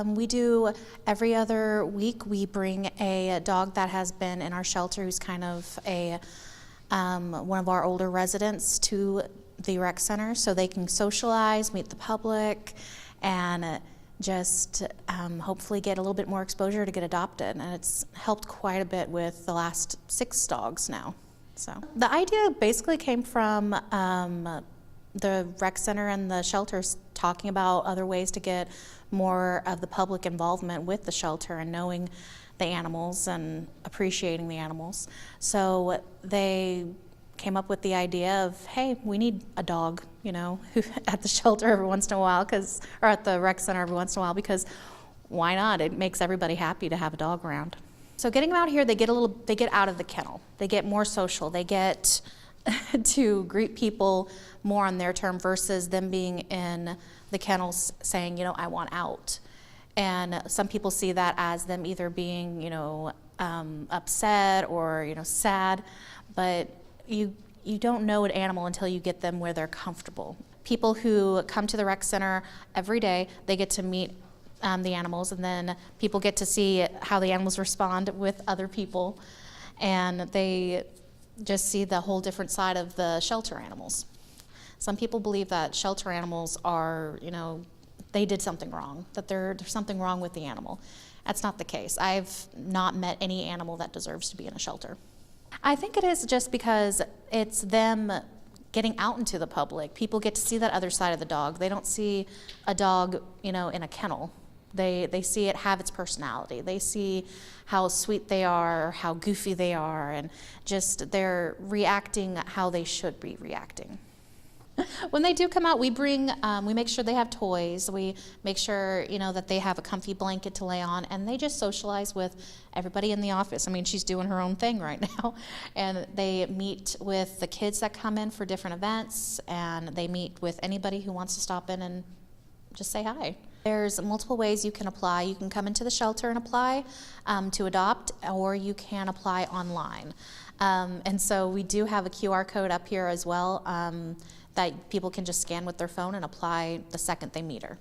We do every other week. We bring a dog that has been in our shelter, who's kind of one of our older residents, to the rec center so they can socialize, meet the public, and just hopefully get a little bit more exposure to get adopted. And it's helped quite a bit with the last 6 dogs now. So the idea basically came from the rec center and the shelters talking about other ways to get more of the public involvement with the shelter and knowing the animals and appreciating the animals. So they came up with the idea of, hey, we need a dog, at the shelter every once in a while, or at the rec center every once in a while, because why not? It makes everybody happy to have a dog around. So getting them out here, they get out of the kennel. They get more social. They get to greet people more on their term versus them being in the kennels saying, I want out. And some people see that as them either being, upset or, sad, but you don't know an animal until you get them where they're comfortable. People who come to the rec center every day, they get to meet the animals, and then people get to see how the animals respond with other people, and they just see the whole different side of the shelter animals. Some people believe that shelter animals are, they did something wrong, that there's something wrong with the animal. That's not the case. I've not met any animal that deserves to be in a shelter. I think it is just because it's them getting out into the public. People get to see that other side of the dog. They don't see a dog, in a kennel. They see it have its personality. They see how sweet they are, how goofy they are, and just they're reacting how they should be reacting. When they do come out, we make sure they have toys. We make sure, that they have a comfy blanket to lay on, and they just socialize with everybody in the office. I mean, she's doing her own thing right now, and they meet with the kids that come in for different events, and they meet with anybody who wants to stop in and just say hi. There's multiple ways you can apply. You can come into the shelter and apply to adopt, or you can apply online. And so we do have a QR code up here as well that people can just scan with their phone and apply the second they meet her.